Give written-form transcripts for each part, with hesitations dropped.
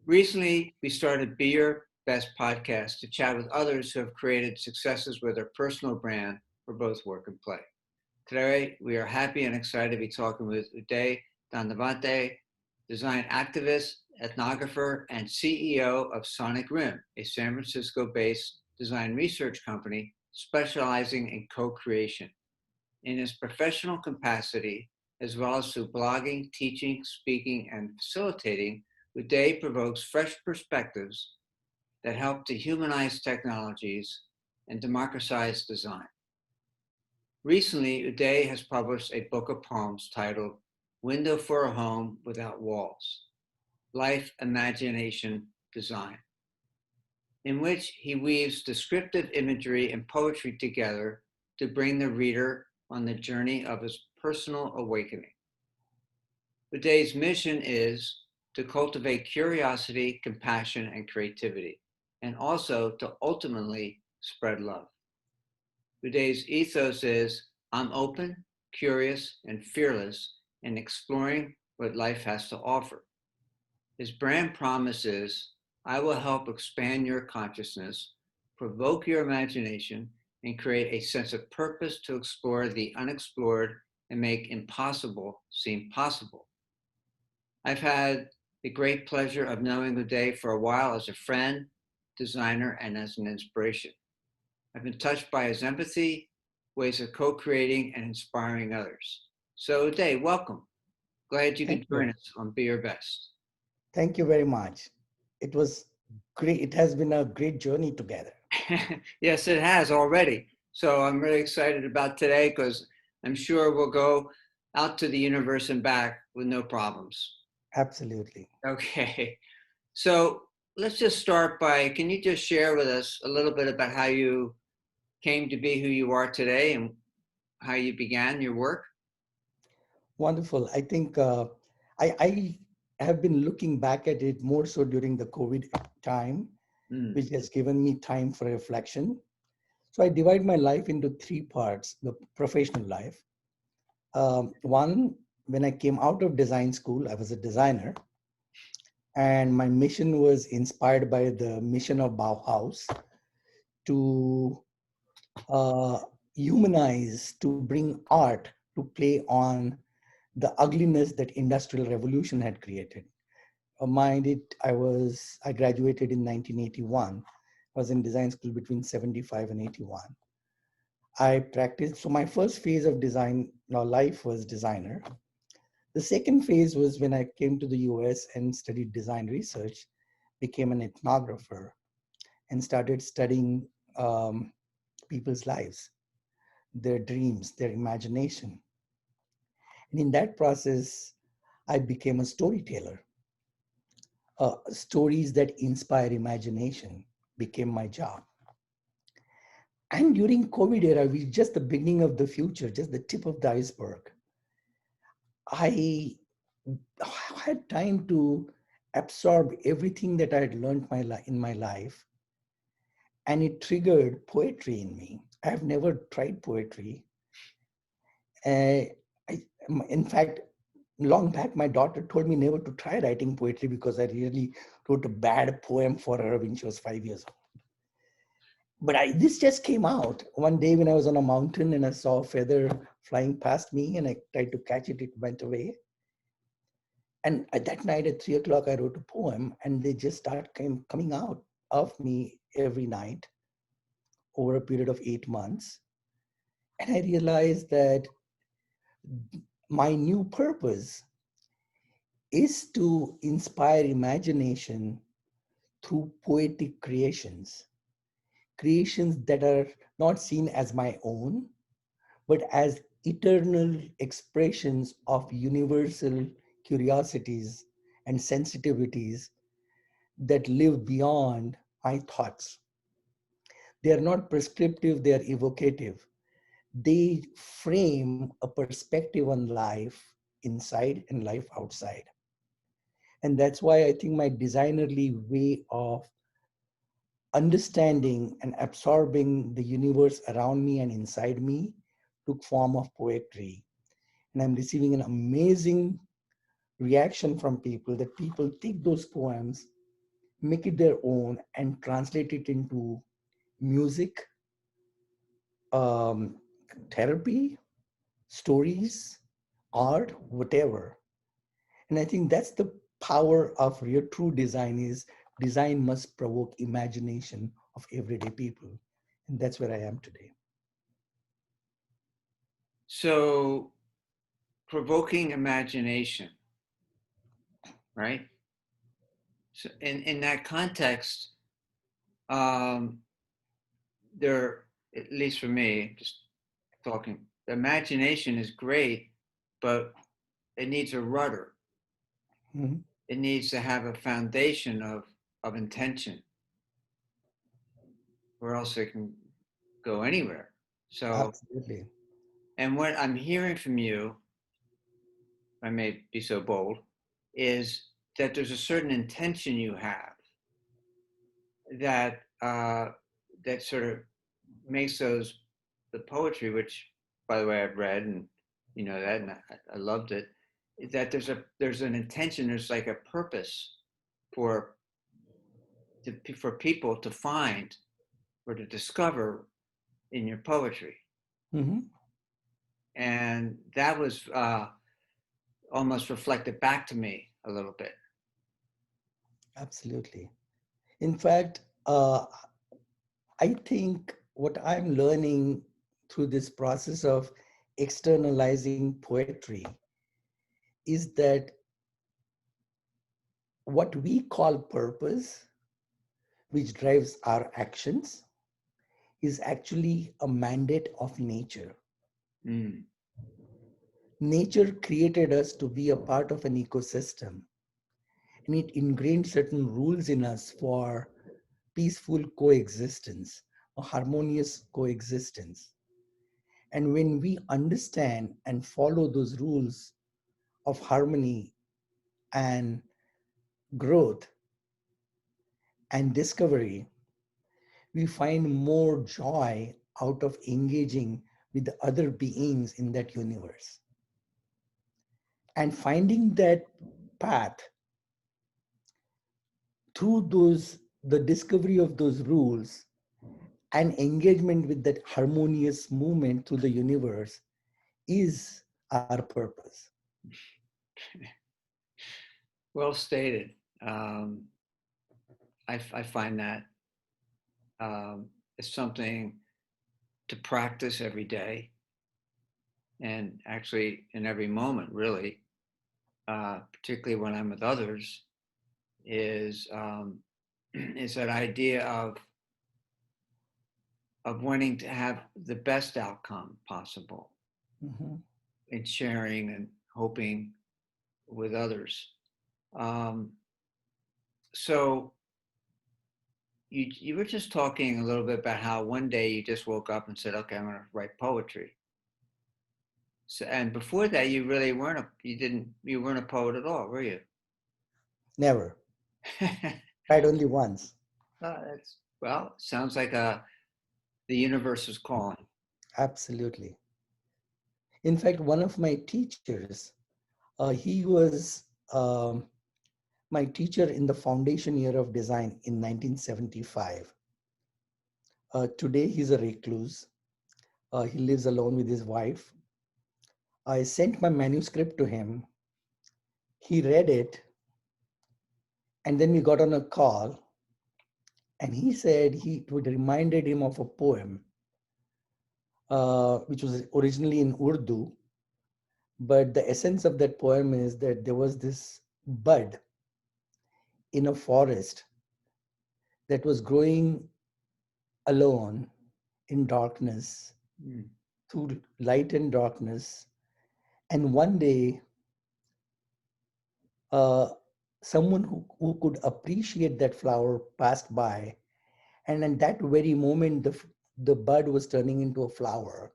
Recently, we started Be Your Best podcast to chat with others who have created successes with their personal brand for both work and play. Today, we are happy and excited to be talking with Uday Dandavate, design activist, ethnographer, and CEO of Sonic Rim, a San Francisco-based design research company specializing in co-creation. In his professional capacity, as well as through blogging, teaching, speaking, and facilitating, Uday provokes fresh perspectives that help to humanize technologies and democratize design. Recently, Uday has published a book of poems titled Window for a Home Without Walls, Life, Imagination, Design, in which he weaves descriptive imagery and poetry together to bring the reader on the journey of his personal awakening. Uday's mission is to cultivate curiosity, compassion, and creativity, and also to ultimately spread love. Uday's ethos is, I'm open, curious, and fearless in exploring what life has to offer. His brand promise is, I will help expand your consciousness, provoke your imagination, and create a sense of purpose to explore the unexplored and make impossible seem possible. I've had the great pleasure of knowing Uday for a while as a friend, designer, and as an inspiration. I've been touched by his empathy, ways of co-creating, and inspiring others. So Uday, welcome. Glad you Thank can you. join us on Be Your Best. Thank you very much. It was great. It has been a great journey together. Yes, it has already. So I'm really excited about today because I'm sure we'll go out to the universe and back with no problems. Absolutely. Okay. So let's just start by, can you just share with us a little bit about how you came to be who you are today and how you began your work? Wonderful. I think I have been looking back at it more so during the COVID time, Mm. which has given me time for reflection. So I divide my life into three parts: the professional life. One, when I came out of design school, I was a designer, and my mission was inspired by the mission of Bauhaus to uh, humanize, to bring art to play on the ugliness that industrial revolution had created. Mind it, I graduated in 1981. I was in design school between 75 and 81. I practiced, so my first phase of design, life was designer. The second phase was when I came to the US and studied design research, became an ethnographer, and started studying people's lives, their dreams, their imagination. And in that process, I became a storyteller. Stories that inspire imagination became my job. And during COVID era, which is just the beginning of the future, just the tip of the iceberg, I had time to absorb everything that I had learned in my life, and it triggered poetry in me. I have never tried poetry. Uh, I, in fact, long back, my daughter told me never to try writing poetry because I really wrote a bad poem for her when she was 5 years old. But this just came out one day when I was on a mountain and I saw a feather flying past me and I tried to catch it, it went away. And that night at 3 o'clock, I wrote a poem and they just coming out of me every night over a period of 8 months. And I realized that my new purpose is to inspire imagination through poetic creations, creations that are not seen as my own, but as eternal expressions of universal curiosities and sensitivities that live beyond my thoughts. They are not prescriptive, they are evocative. They frame a perspective on life inside and life outside. And that's why I think my designerly way of understanding and absorbing the universe around me and inside me took form of poetry. And I'm receiving an amazing reaction from people that people take those poems make it their own and translate it into music, um, therapy, stories, art, whatever. And I think that's the power of real true design is design must provoke imagination of everyday people. And that's where I am today. So provoking imagination, right? So in that context, um, there, at least for me, just talking, the imagination is great, but it needs a rudder. Mhm. It needs to have a foundation of intention, or else it can go anywhere. So, Absolutely. and what I'm hearing from you, I may be so bold, is that there's a certain intention you have that that sort of makes those the poetry, which by the way I've read and you know that and I loved it. That there's an intention, there's like a purpose for for people to find or to discover in your poetry, Mhm. and that was almost reflected back to me a little bit. Absolutely. In fact, I think what I'm learning through this process of externalizing poetry is that what we call purpose, which drives our actions, is actually a mandate of nature. Mm. Nature created us to be a part of an ecosystem, and it ingrained certain rules in us for peaceful coexistence, a harmonious coexistence. And when we understand and follow those rules of harmony and growth and discovery, we find more joy out of engaging with the other beings in that universe. And finding that path through the discovery of those rules and engagement with that harmonious movement through the universe is our purpose. Well stated. I find that it's something to practice every day and actually in every moment, really, particularly when I'm with others, is is that idea of wanting to have the best outcome possible Mhm. in sharing and hoping with others. Um, so you were just talking a little bit about how one day you just woke up and said, "Okay, I'm going to write poetry." So, and before that, you really weren't you weren't a poet at all, were you? Never. Tried only once. That's well, sounds like the universe is calling. Absolutely. In fact, one of my teachers, he was my teacher in the foundation year of design in 1975. Today, he's a recluse. He lives alone with his wife. I sent my manuscript to him. He read it, and then we got on a call, and he said it would reminded him of a poem, which was originally in Urdu. But the essence of that poem is that there was this bud in a forest that was growing alone in darkness, Mm. through light and darkness. And one day, uh, someone who could appreciate that flower passed by. And in that very moment, the bud was turning into a flower.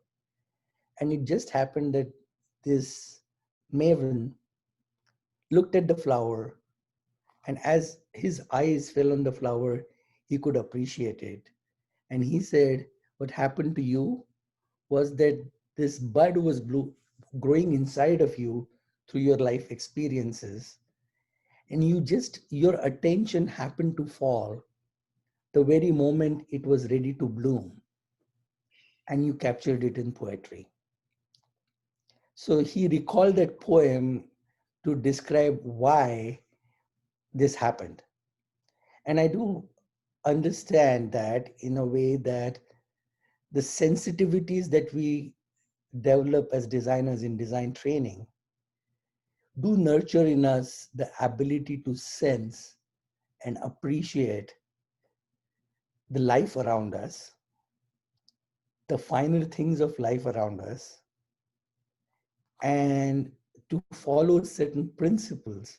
And it just happened that this maven looked at the flower, and as his eyes fell on the flower, he could appreciate it. And he said, what happened to you was that this bud was growing inside of you through your life experiences. and your attention happened to fall the very moment it was ready to bloom, and you captured it in poetry. So he recalled that poem to describe why this happened. And I do understand that in a way that the sensitivities that we develop as designers in design training do nurture in us the ability to sense and appreciate the life around us, the finer things of life around us, and to follow certain principles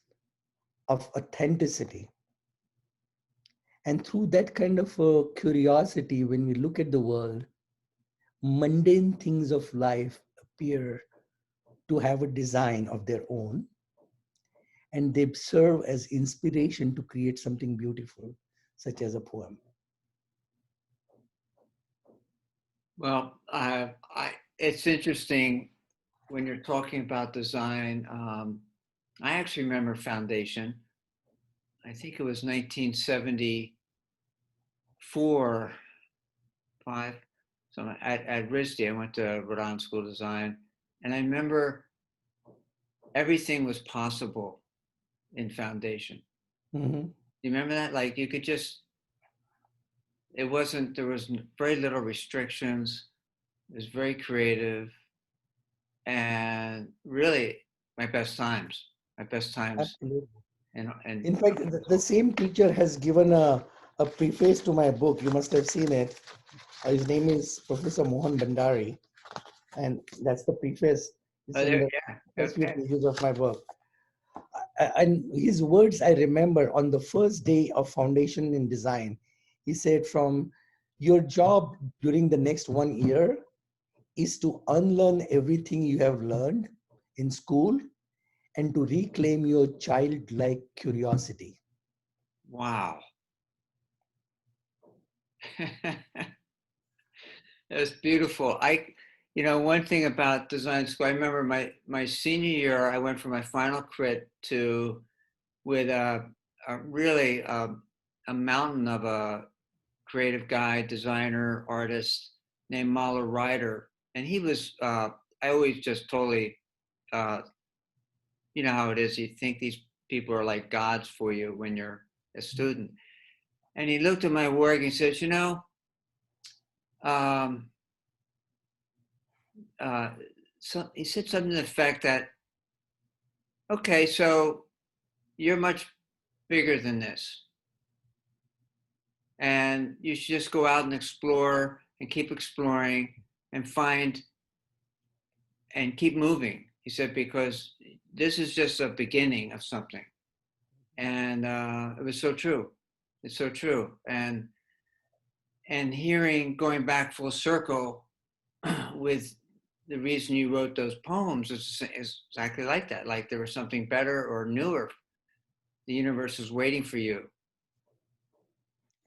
of authenticity. And through that kind of curiosity, when we look at the world, mundane things of life appear to have a design of their own, and they serve as inspiration to create something beautiful, such as a poem. Well, it's interesting when you're talking about design. I actually remember Foundation. I think it was 1974, 5. So at RISD, I went to Rhode Island School of Design, and I remember everything was possible in Foundation. Mhm. You remember that? Like you could just, it wasn't, there was very little restrictions. It was very creative, and really my best times, my best times. Absolutely. And In fact, the same teacher has given a preface to my book. You must have seen it. His name is Professor Mohan Bhandari, and that's the preface. It's oh, in there, the yeah, first few okay. pages of my book. And his words I remember on the first day of Foundation in Design. He said, "From your job during the next 1 year is to unlearn everything you have learned in school and to reclaim your childlike curiosity." Wow. That's beautiful. One thing about design school, I remember my senior year, I went for my final crit to with a really a mountain of a creative guy, designer, artist named Mahler Ryder, and he was. I always just totally, uh, you know how it is. You think these people are like gods for you when you're a student, and he looked at my work and says, um, uh, so he said something to the effect that, okay, so you're much bigger than this, and you should just go out and explore and keep exploring and find and keep moving. He said, because this is just a beginning of something. And it was so true. It's so true. And hearing, going back full circle with the reason you wrote those poems is exactly like that. Like there was something better or newer. The universe is waiting for you.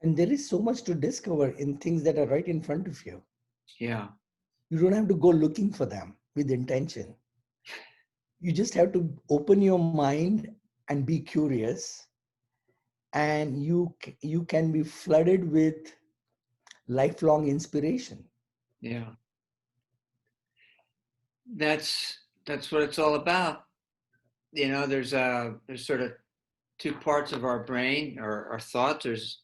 And there is so much to discover in things that are right in front of you. Yeah. You don't have to go looking for them with intention. You just have to open your mind and be curious, and you can be flooded with lifelong inspiration. Yeah. That's what it's all about. There's sort of two parts of our brain or our thoughts. There's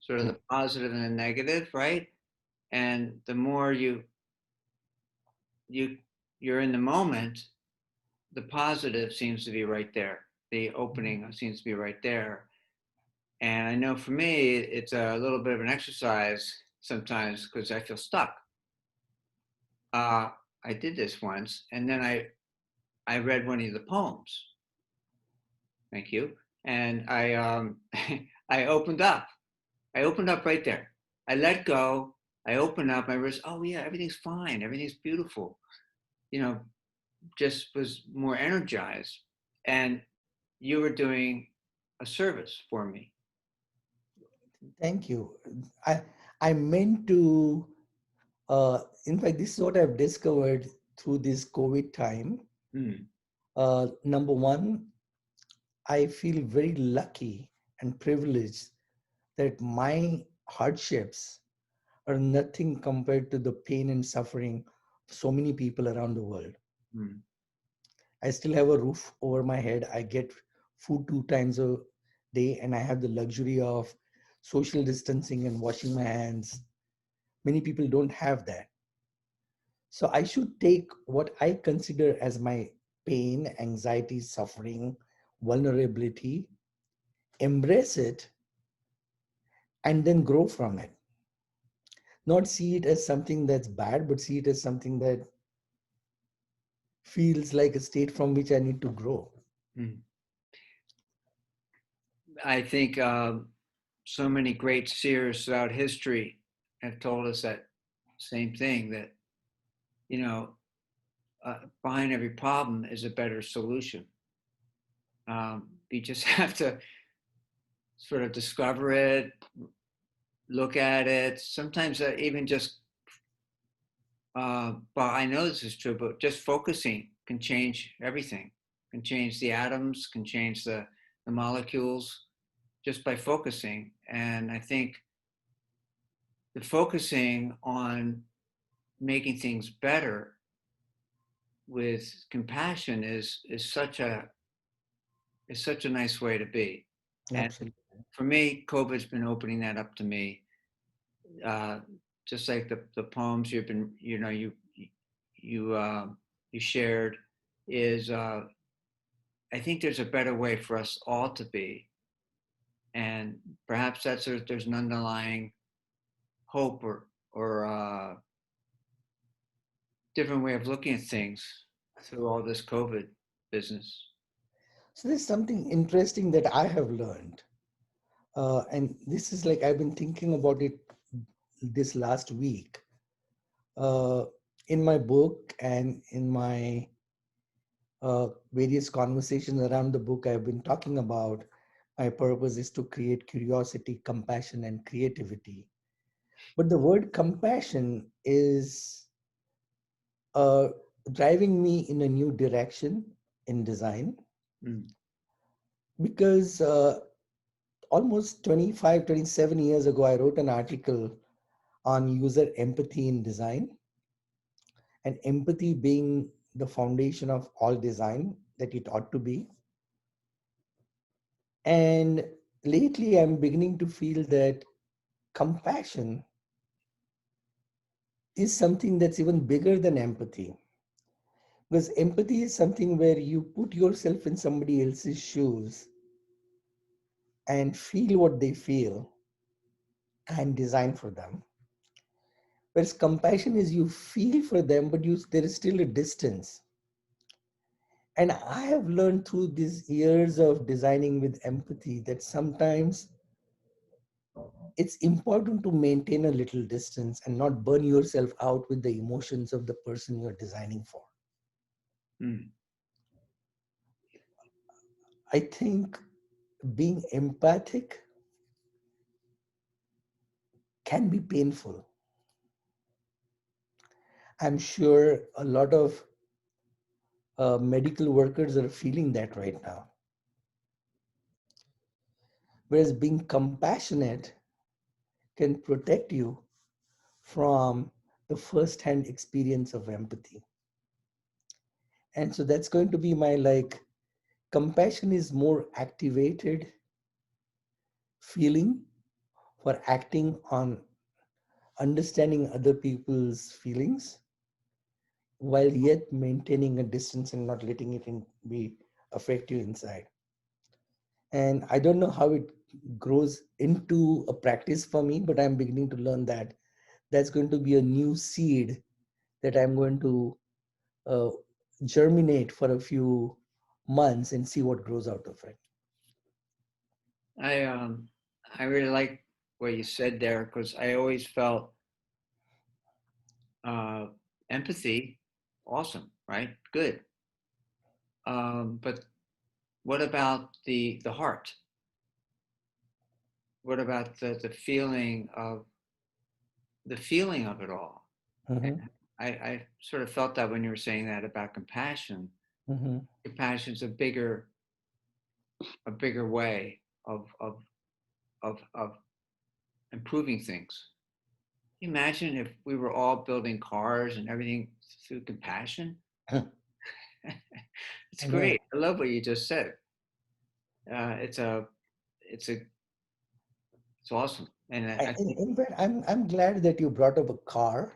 sort of the positive and the negative, right? And the more you you're in the moment, the positive seems to be right there. The opening seems to be right there. And I know for me, it's a little bit of an exercise sometimes because I feel stuck. Uh, I did this once, and then I read one of the poems. Thank you. And I opened up. I opened up right there. I let go. I opened up. I realized, oh yeah, everything's fine. Everything's beautiful. You know, just was more energized. And you were doing a service for me. Thank you. I meant to, in fact, this is what I've discovered through this COVID time. Mm. Number one, I feel very lucky and privileged that my hardships are nothing compared to the pain and suffering of so many people around the world. Mm. I still have a roof over my head. I get food 2 times a day, and I have the luxury of social distancing and washing my hands. Many people don't have that. So I should take what I consider as my pain, anxiety, suffering, vulnerability, embrace it, and then grow from it. Not see it as something that's bad, but see it as something that feels like a state from which I need to grow. Mm. I think so many great seers throughout history have told us that same thing, that, you know, behind every problem is a better solution. You just have to sort of discover it, look at it. Sometimes even just, but I know this is true, but just focusing can change everything, can change the atoms, can change the molecules just by focusing. And I think the focusing on making things better with compassion is such a nice way to be. And Absolutely. for me, COVID's been opening that up to me. Uh, just like the poems you've been, you you shared, is I think there's a better way for us all to be, and perhaps there's an underlying hope or different way of looking at things through all this COVID business. So there's something interesting that I have learned. And this is like I've been thinking about it this last week. Uh, in my book and in my various conversations around the book, I've been talking about my purpose is to create curiosity, compassion, and creativity. But the word compassion is uh, driving me in a new direction in design Mm. because almost 25, 27 years ago, I wrote an article on user empathy in design, and empathy being the foundation of all design that it ought to be. And lately, I'm beginning to feel that compassion is something that's even bigger than empathy. Because empathy is something where you put yourself in somebody else's shoes and feel what they feel and design for them. Whereas compassion is you feel for them, but there is still a distance. And I have learned through these years of designing with empathy that sometimes it's important to maintain a little distance and not burn yourself out with the emotions of the person you're designing for. Mm. I think being empathic can be painful. I'm sure a lot of medical workers are feeling that right now. Whereas being compassionate can protect you from the first-hand experience of empathy. And so that's going to be my like compassion is more activated feeling for acting on understanding other people's feelings while yet maintaining a distance and not letting it be affect you inside. And I don't know how it grows into a practice for me, but I'm beginning to learn that that's going to be a new seed that I'm going to uh, germinate for a few months and see what grows out of it. I I really like what you said there, because I always felt uh, empathy, awesome, right? Good. But what about the heart? What about the feeling of it all? Mhm, I sort of felt that when you were saying that about compassion. mhm. Compassion's a bigger a bigger way of improving things. Can you imagine if we were all building cars and everything through compassion? It's I know. great. I love what you just said. It's a, it's a, it's awesome. And I think, In fact, I'm glad that you brought up a car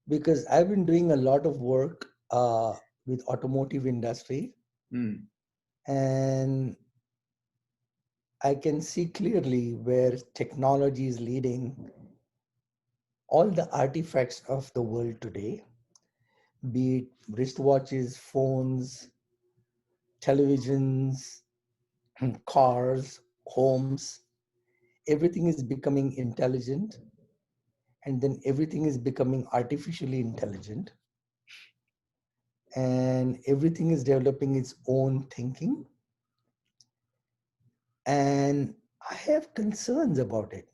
because I've been doing a lot of work with automotive industry, mm, and I can see clearly where technology is leading all the artifacts of the world today, be it wristwatches, phones, televisions, cars, homes, everything is becoming intelligent, and then everything is becoming artificially intelligent, and everything is developing its own thinking. And I have concerns about it.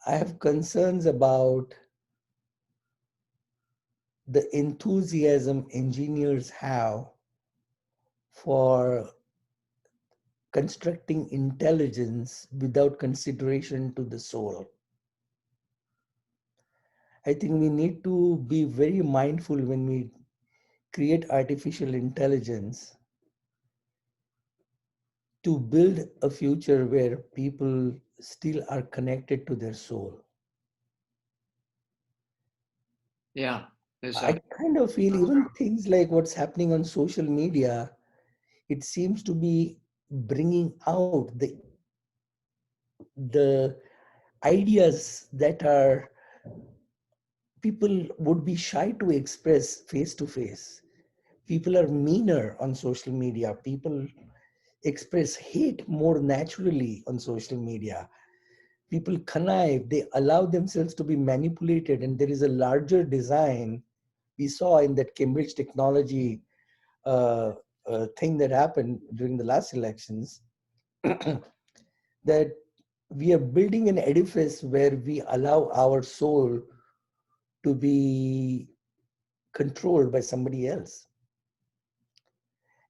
I have concerns about the enthusiasm engineers have for constructing intelligence without consideration to the soul. I think we need to be very mindful when we create artificial intelligence to build a future where people still are connected to their soul. yeah, there's I kind of feel even things like what's happening on social media, it seems to be bringing out the ideas that are people would be shy to express face to face. People are meaner on social media. People express hate more naturally on social media. People connive, they allow themselves to be manipulated, and there is a larger design. We saw in that Cambridge technology uh, thing that happened during the last elections that we are building an edifice where we allow our soul to be controlled by somebody else.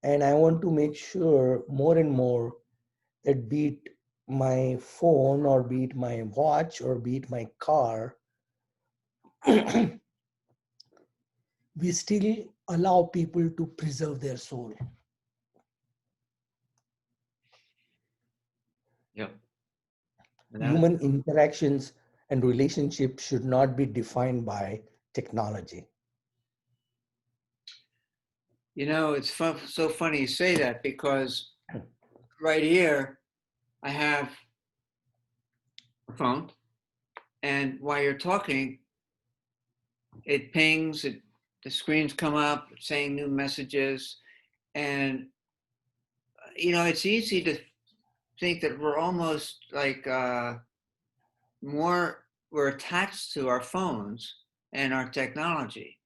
And I want to make sure more and more that be it my phone or be it my watch or be it my car, we still allow people to preserve their soul. yep. And that, Human interactions and relationships should not be defined by technology. it's so funny you say that because right here I have a phone, and while you're talking, it pings, the screens come up saying new messages, and it's easy to think that we're almost like more we're attached to our phones and our technology.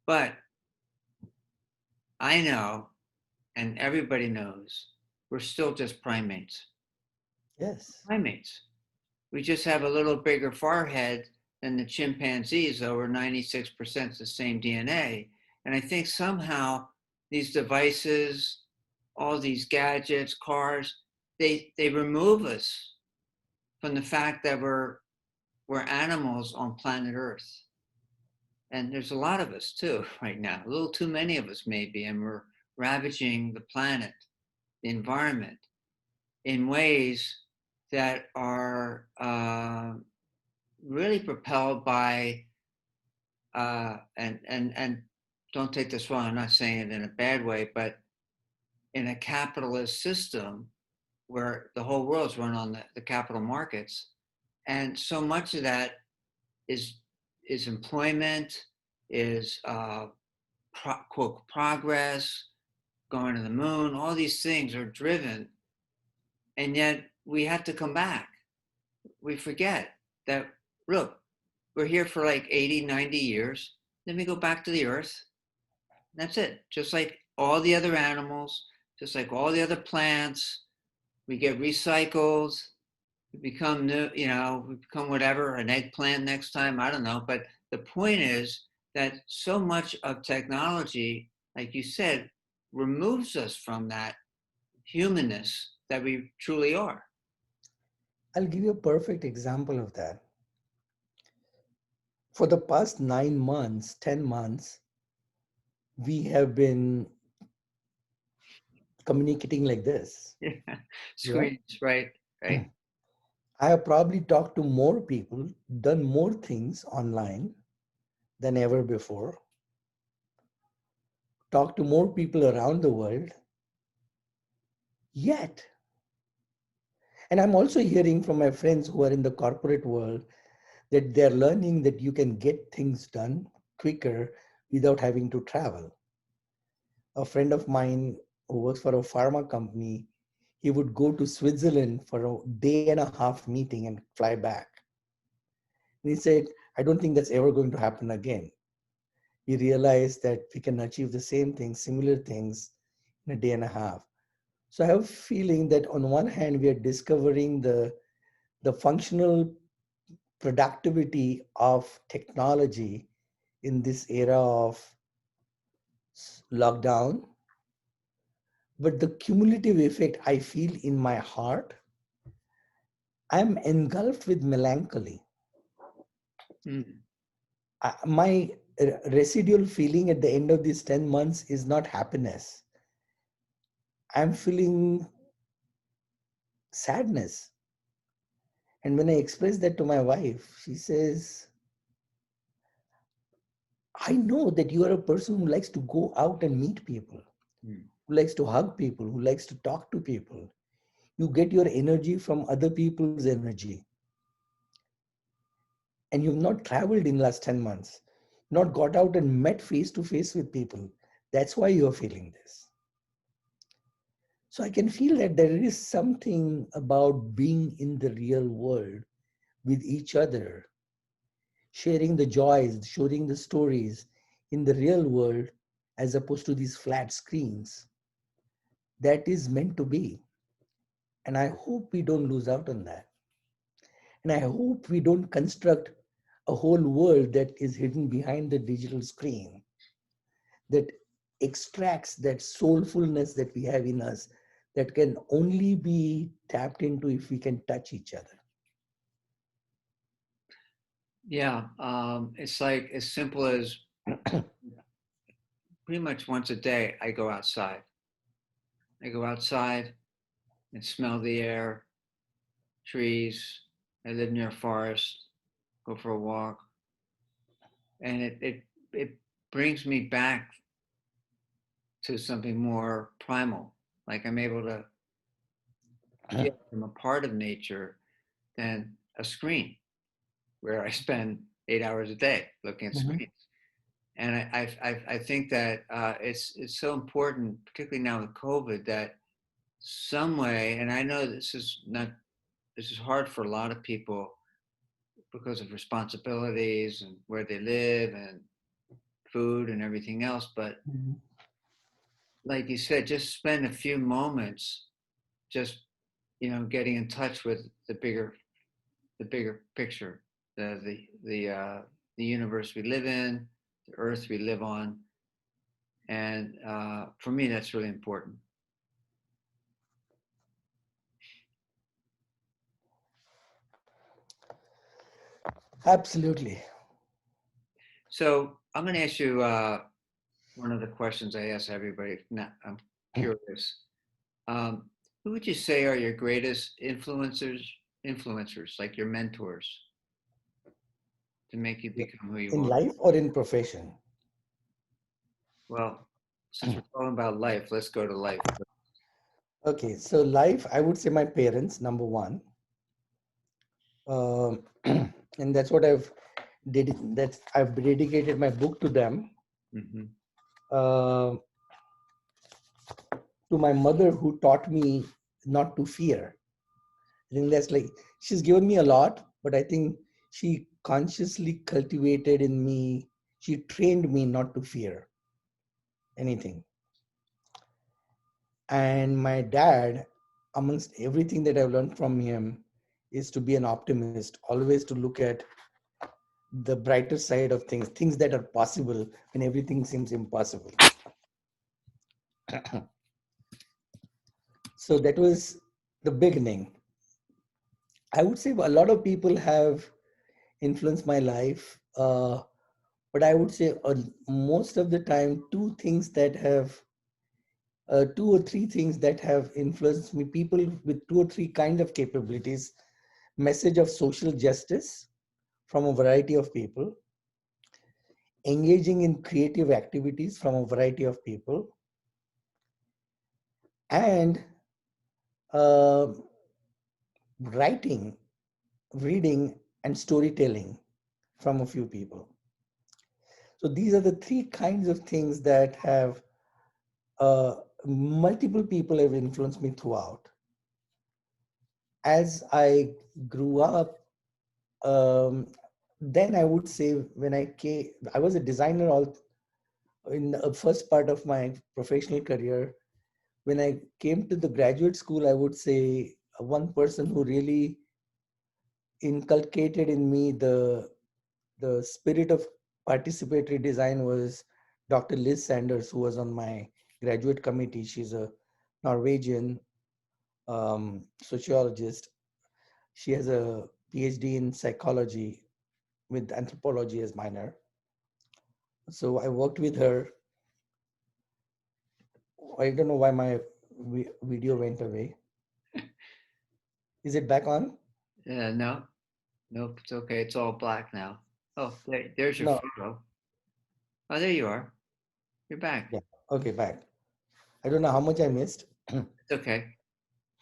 But I know, and everybody knows, we're still just primates. Yes. Primates. We just have a little bigger forehead than the chimpanzees, though we're 96% the same DNA. And I think somehow these devices, all these gadgets, cars, they remove us from the fact that we're animals on planet Earth. And there's a lot of us too right now, a little too many of us maybe, and we're ravaging the planet, the environment, in ways that are really propelled by and don't take this wrong, I'm not saying it in a bad way, but in a capitalist system where the whole world's run on the capital markets, and so much of that is is employment, is quote progress, going to the moon. All these things are driven, and yet we have to come back. We forget that, look, we're here for like 80, 90 years. Then we go back to the earth. That's it. Just like all the other animals, just like all the other plants, we get recycled. We become new, we become whatever, an eggplant next time. I don't know. But the point is that so much of technology, like you said, removes us from that humanness that we truly are. I'll give you a perfect example of that. For the past 9 months, 10 months, we have been communicating like this. Yeah. Yeah. Screens, right? Right. I have probably talked to more people, done more things online than ever before, talked to more people around the world. Yet, and I'm also hearing from my friends who are in the corporate world that they're learning that you can get things done quicker without having to travel. A friend of mine who works for a pharma company, he would go to Switzerland for a day and a half meeting and fly back. And he said, I don't think that's ever going to happen again. We realized that we can achieve the same things, similar things in a day and a half. So I have a feeling that on one hand, we are discovering the functional productivity of technology in this era of lockdown, but the cumulative effect I feel in my heart, I'm engulfed with melancholy. Mm. My residual feeling at the end of these 10 months is not happiness. I'm feeling sadness. And when I express that to my wife, she says, I know that you are a person who likes to go out and meet people, Mm. who likes to hug people, who likes to talk to people. You get your energy from other people's energy. And you've not traveled in the last 10 months, not got out and met face to face with people. That's why you're feeling this. So I can feel that there is something about being in the real world with each other, sharing the joys, sharing the stories in the real world as opposed to these flat screens. That is meant to be. And I hope we don't lose out on that. And I hope we don't construct a whole world that is hidden behind the digital screen, that extracts that soulfulness that we have in us that can only be tapped into if we can touch each other. Yeah. It's like as simple as pretty much once a day, I go outside. I go outside and smell the air, trees. I live near a forest, go for a walk, and it brings me back to something more primal. Like I'm able to feel I'm a part of nature than a screen where I spend 8 hours a day looking at Mhm. screens. And I think that it's so important, particularly now with COVID, that some way, and I know this is hard for a lot of people because of responsibilities and where they live and food and everything else. But Mhm. like you said, just spend a few moments just getting in touch with the bigger picture, the universe we live in, the earth we live on, and for me that's really important. Absolutely. So I'm going to ask you one of the questions I ask everybody. Now, I'm curious. Um, who would you say are your greatest influencers, like your mentors, to make you become who you In are? life or in profession? Well, since we're talking about life, let's go to life. Okay, so life, I would say my parents, number one. Um, and that's what I've dedicated my book to them. Mm-hmm. Uh, to my mother who taught me not to fear. I think that's like she's given me a lot, but I think she consciously cultivated in me, she trained me not to fear anything. And my dad, amongst everything that I've learned from him, is to be an optimist, always to look at the brighter side of things, things that are possible when everything seems impossible. So that was the beginning. I would say a lot of people have influenced my life, but I would say most of the time, two or three things that have influenced me. People with two or three kind of capabilities: message of social justice from a variety of people, engaging in creative activities from a variety of people, and uh, writing, reading, and storytelling from a few people. So these are the three kinds of things that have uh, multiple people have influenced me throughout. As I grew up, um, then I would say when I came, I was a designer all in the first part of my professional career. When I came to the graduate school, I would say one person who really inculcated in me the spirit of participatory design was Dr. Liz Sanders, who was on my graduate committee. She's a Norwegian sociologist. She has a PhD in psychology with anthropology as minor. So I worked with her. I don't know why my video went away. Is it back on? No, nope, it's okay. It's all black now. Oh, there's your No. photo. Oh, there you are. You're back. Yeah. Okay, back. I don't know how much I missed. It's okay.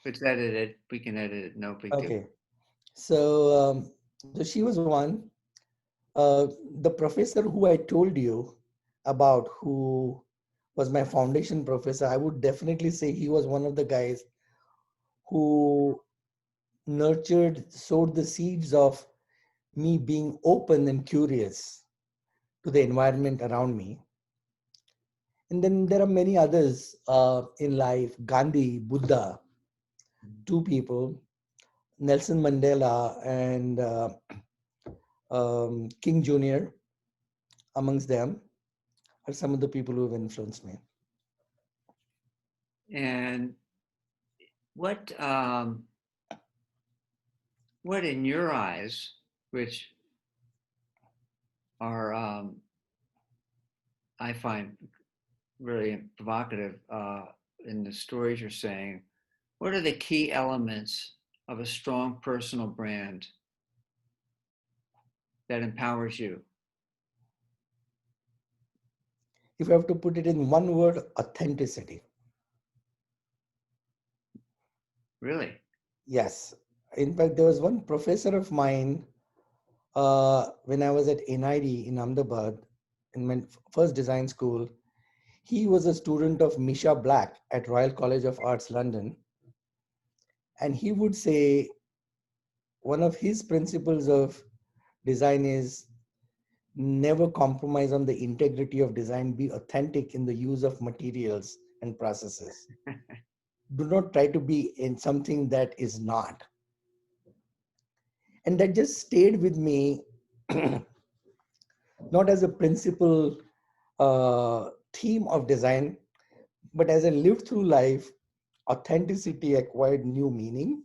If it's edited, we can edit it. No big deal. Okay. So, so she was one. The professor who I told you about, who was my foundation professor, I would definitely say he was one of the guys who sowed the seeds of me being open and curious to the environment around me. And then there are many others in life: Gandhi, Buddha, two people, Nelson Mandela, and King Jr. amongst them are some of the people who have influenced me. And what um, what in your eyes, which are I find really provocative in the stories you're saying, what are the key elements of a strong personal brand that empowers you? If I have to put it in one word: authenticity. Really? Yes. In fact, there was one professor of mine when I was at NID in Ahmedabad, in my first design school. He was a student of Misha Black at Royal College of Arts, London. And he would say one of his principles of design is never compromise on the integrity of design, be authentic in the use of materials and processes. Do not try to be in something that is not. And that just stayed with me, not as a principal theme of design, but as I lived through life, authenticity acquired new meaning.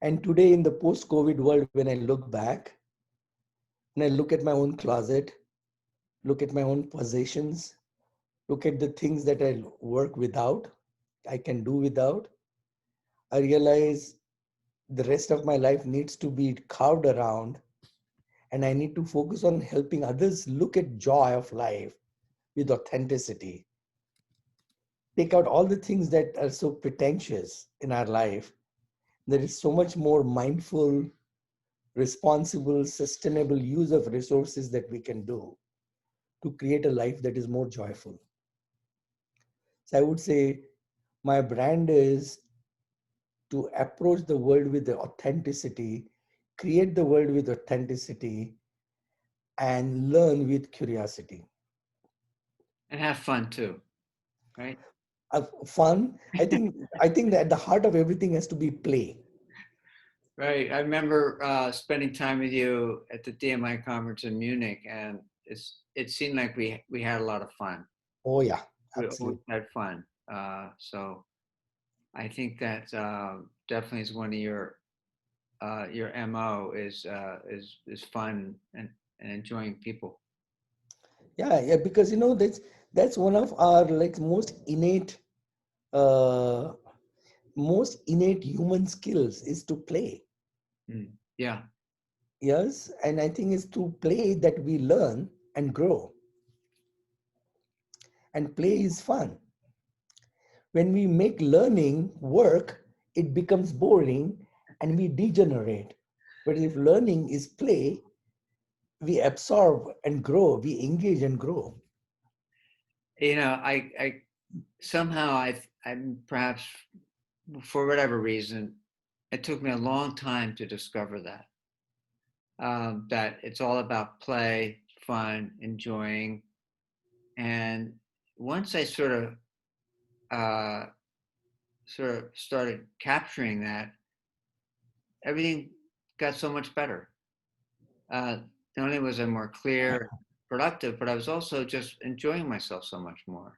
And today, in the post COVID world, when I look back, when I look at my own closet, look at my own possessions, look at the things that I work without, I can do without, I realize the rest of my life needs to be carved around, and I need to focus on helping others look at joy of life with authenticity. Take out all the things that are so pretentious in our life. There is so much more mindful, responsible, sustainable use of resources that we can do to create a life that is more joyful. So I would say my brand is to approach the world with the authenticity, create the world with authenticity, and learn with curiosity. And have fun too, right? Fun. I think that at the heart of everything has to be play. Right. I remember spending time with you at the DMI conference in Munich, and it seemed like we had a lot of fun. Oh yeah, We always absolutely. had fun. So I think that definitely is one of your MO is fun and enjoying people. Yeah, because that's one of our like uh, most innate human skills is to play. Mm. Yeah. Yes, and I think it's through play that we learn and grow. And play is fun. When we make learning work, it becomes boring and we degenerate. But if learning is play, we absorb and grow, we engage and grow. I somehow I'm perhaps for whatever reason, it took me a long time to discover that it's all about play, fun, enjoying, and once I uh, sort of started capturing that, everything got so much better. Uh, not only was I more clear, productive, but I was also just enjoying myself so much more.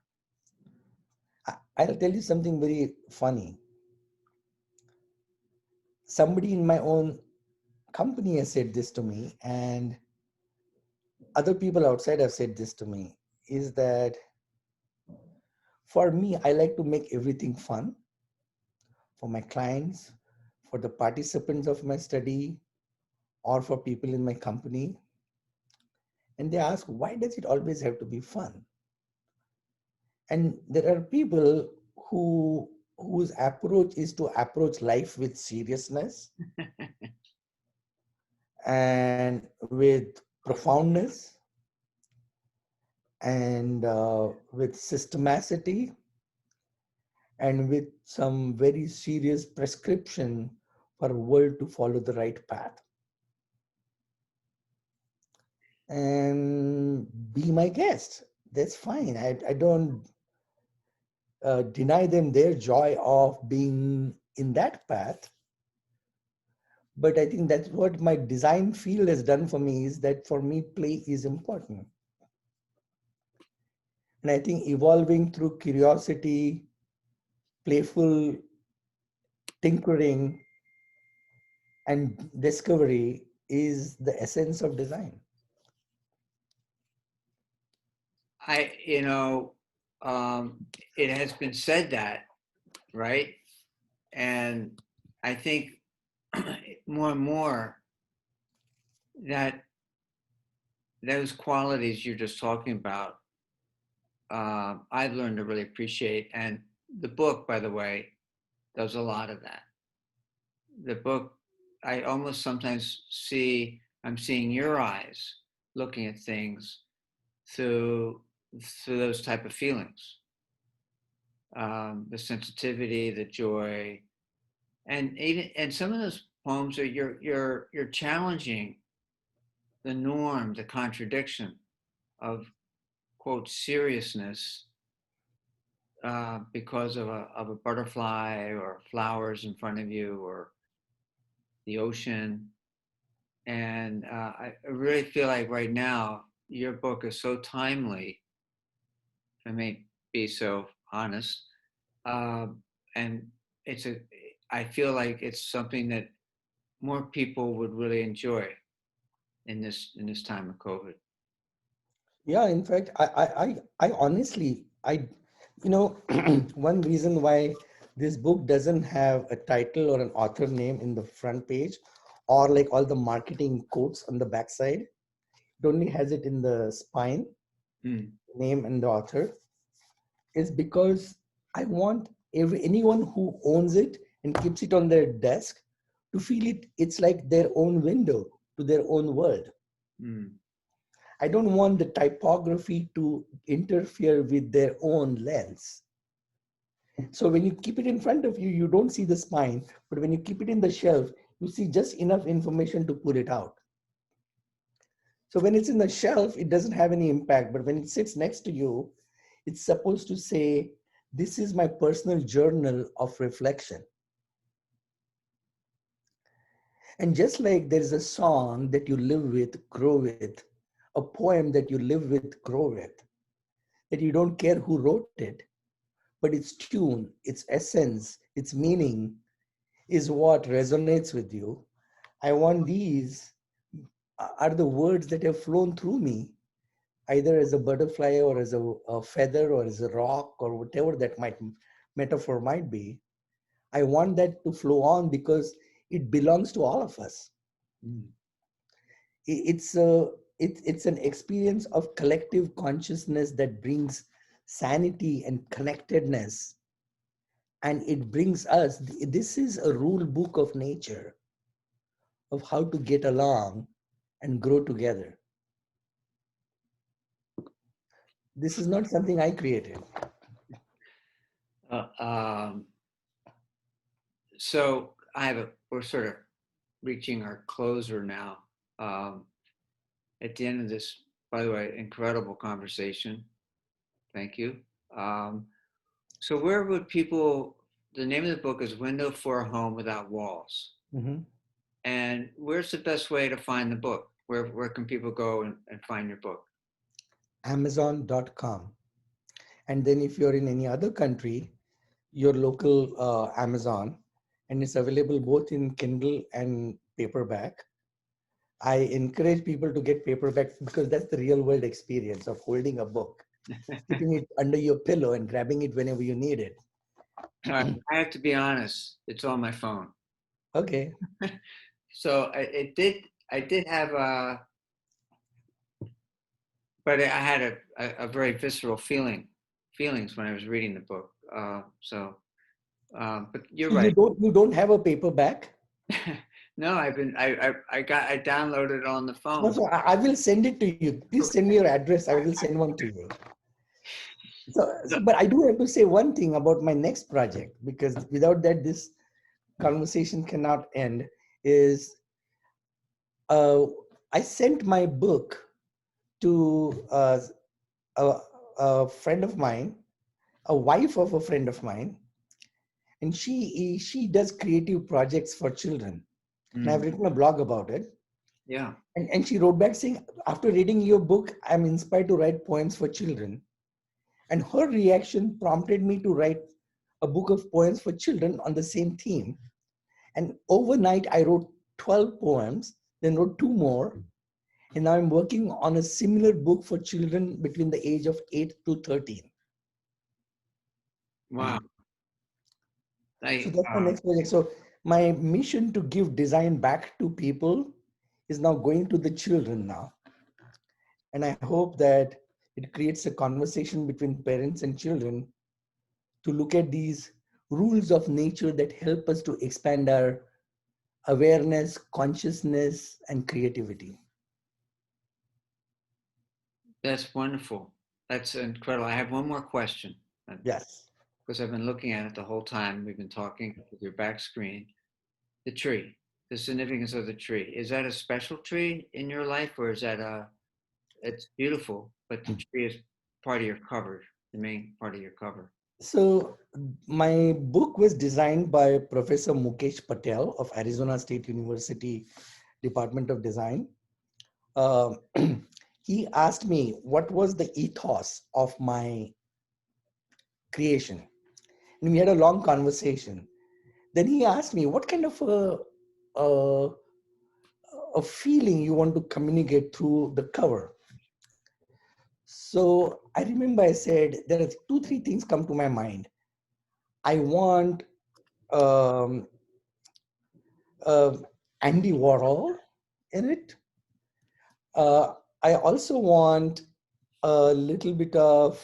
I'll tell you something very funny. Somebody in my own company has said this to me, and other people outside have said this to me, is that for me, I like to make everything fun for my clients, for the participants of my study, or for people in my company. And they ask, why does it always have to be fun? And there are people whose approach is to approach life with seriousness and with profoundness and with systemacity and with some very serious prescription for a world to follow the right path. And be my guest. That's fine. I don't deny them their joy of being in that path. But I think that's what my design field has done for me, is that for me, play is important. And I think evolving through curiosity, playful tinkering, and discovery is the essence of design. I, you know, it has been said that, right? And I think more and more that those qualities you're just talking about, I've learned to really appreciate. And the book, by the way, does a lot of that. The book, I almost sometimes I'm seeing your eyes looking at things through those type of feelings, the sensitivity, the joy, and some of those poems are you're challenging the norm, the contradiction of quote seriousness because of a butterfly or flowers in front of you or the ocean. And I really feel like right now your book is so timely. If I may be so honest, um, and it's a. I feel like it's something that more people would really enjoy in this time of COVID. Yeah, in fact, I honestly, one reason why this book doesn't have a title or an author name in the front page, or like all the marketing quotes on the backside, it only has it in the spine, Mm. name and the author, is because I want anyone who owns it and keeps it on their desk to feel it's like their own window to their own world. Mm. I don't want the typography to interfere with their own lens. So when you keep it in front of you, you don't see the spine, but when you keep it in the shelf, you see just enough information to pull it out. So when it's in the shelf, it doesn't have any impact, but when it sits next to you, it's supposed to say, this is my personal journal of reflection. And just like there is a song that you live with, grow with, a poem that you live with, grow with, that you don't care who wrote it, but its tune, its essence, its meaning is what resonates with you. I want these are the words that have flown through me, either as a butterfly or as a feather or as a rock or whatever that might metaphor might be. I want that to flow on because it belongs to all of us. Mm. It's a it's an experience of collective consciousness that brings sanity and connectedness, and it brings us, this is a rule book of nature of how to get along and grow together. This is not something I created. Uh, um, so we're sort of reaching our closer now. Um, at the end of this, by the way, incredible conversation. Thank you. Um, so where would people, the name of the book is Window for a Home Without Walls. Mhm. And where's the best way to find the book? Where can people go and find your book? Amazon.com. And then if you're in any other country, your local Amazon, and it's available both in Kindle and paperback. I encourage people to get paperback because that's the real world experience of holding a book, keeping it under your pillow and grabbing it whenever you need it. All right, I have to be honest, it's on my phone. Okay. So I did have but I had a very visceral feelings when I was reading the book. But you're So right. you don't have a paperback? No, I downloaded it on the phone. Also, I will send it to you. Please send me your address. I will send one to you. But I do have to say one thing about my next project, because without that, this conversation cannot end. Is uh, I sent my book to a, a friend of mine, a wife of a friend of mine, and she does creative projects for children. And I've Mm, written a blog about it. yeah. And she wrote back saying, after reading your book, I'm inspired to write poems for children. And her reaction prompted me to write a book of poems for children on the same theme. And overnight, I wrote 12 poems, then wrote two more. And now I'm working on a similar book for children between the age of 8 to 13. Wow. So I that's my next project. So my mission to give design back to people is now going to the children now. And I hope that it creates a conversation between parents and children to look at these rules of nature that help us to expand our awareness, consciousness, and creativity. That's wonderful. That's incredible. I have one more question Yes. because I've been looking at it the whole time. We've been talking with your back screen. The tree, the significance of the tree. Is that a special tree in your life, or is that it's beautiful, but the tree is part of your cover, the main part of your cover? So my book was designed by Professor Mukesh Patel of Arizona State University Department of Design. Um, he asked me what was the ethos of my creation. And we had a long conversation. Then he asked me what kind of a, a feeling you want to communicate through the cover. So I remember I said, there are two, three things come to my mind. I want um, uh, Andy Warhol in it. I also want a little bit of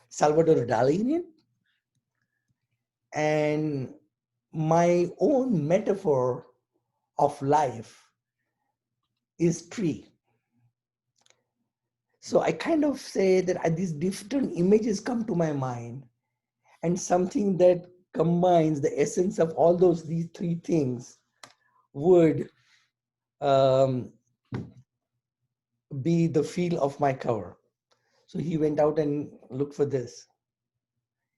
Salvador Dali in it. And my own metaphor of life is tree. So I kind of say that these different images come to my mind, and something that combines the essence of all these three things would um, be the feel of my cover. So he went out and looked for this.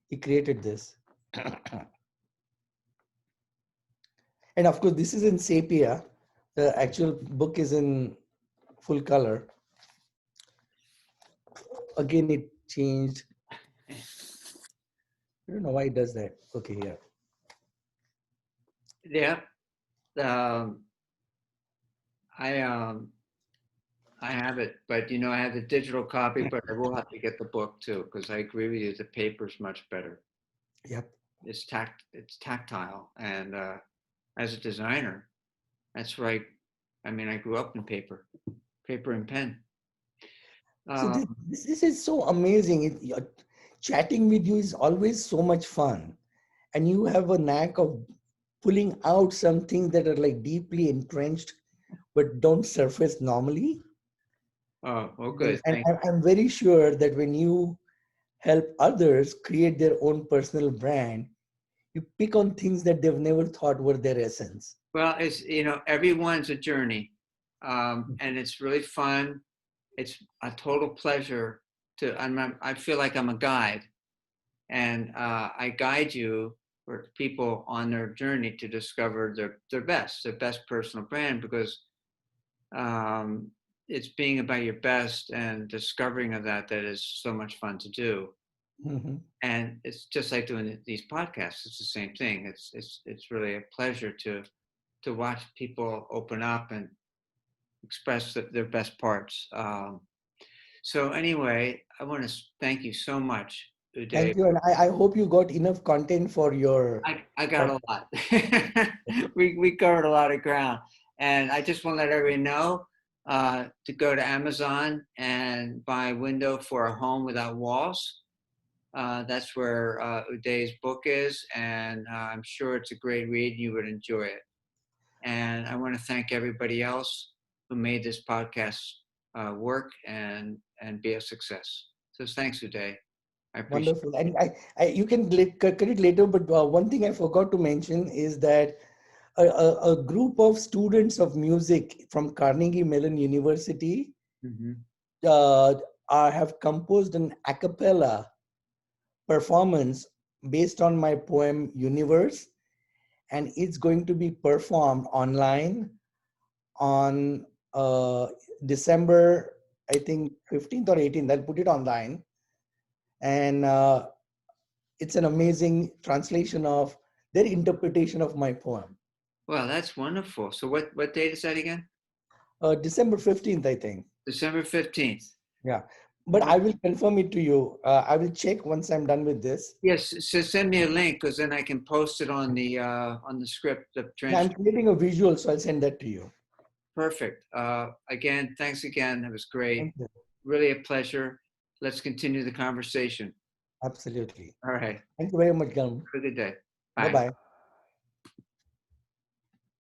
He created this. And of course, this is in sepia. The actual book is in full color. Again, it changed. I don't know why it does that. Okay, here. Yeah. Um, I I have it, but I have the digital copy, but I will have to get the book too, because I agree with you. The paper's much better. Yep. It's tactile, and as a designer, that's right. I mean, I grew up in paper and pen. So Um, this is so amazing. Chatting with you is always so much fun, and you have a knack of pulling out some things that are like deeply entrenched but don't surface normally. oh, well, good. And Thank I'm very sure that when you help others create their own personal brand, you pick on things that they've never thought were their essence. Well, it's everyone's a journey, and it's really fun. It's a total pleasure I feel like I'm a guide, and I guide you or people on their journey to discover their best personal brand, because um, it's being about your best and discovering of that is so much fun to do. Mhm. And it's just like doing these podcasts. It's the same thing. It's really a pleasure to watch people open up and express their best parts. So anyway, I want to thank you so much, Uday. Thank you. And I hope you got enough content for your I got a podcast. lot. We covered a lot of ground, and I just want to let everybody know to go to Amazon and buy Window for a Home Without Walls. That's where Uday's book is, and I'm sure it's a great read. You would enjoy it. And I want to thank everybody else who made this podcast work and be a success. So thanks, Uday. I appreciate Wonderful. And you can cut it later, but one thing I forgot to mention is that a group of students of music from Carnegie Mellon University it. Hmm. uh, have composed an a cappella performance based on my poem Universe, and it's going to be performed online on December, I think 15th or 18th. I'll put it online. And it's an amazing translation of their interpretation of my poem. Well, that's wonderful. So what date is that again? December 15th, I think. December 15th. Yeah. But I will confirm it to you. I will check once I'm done with this. Yes, so send me a link, because then I can post it on the script, the Yeah, I'm transcript. creating a visual, so I'll send that to you. Perfect. Again, thanks again. It was great. Thank you. Really a pleasure. Let's continue the conversation. Absolutely. All right. Thank you very much, Gam. Have a good day. Bye Bye. bye.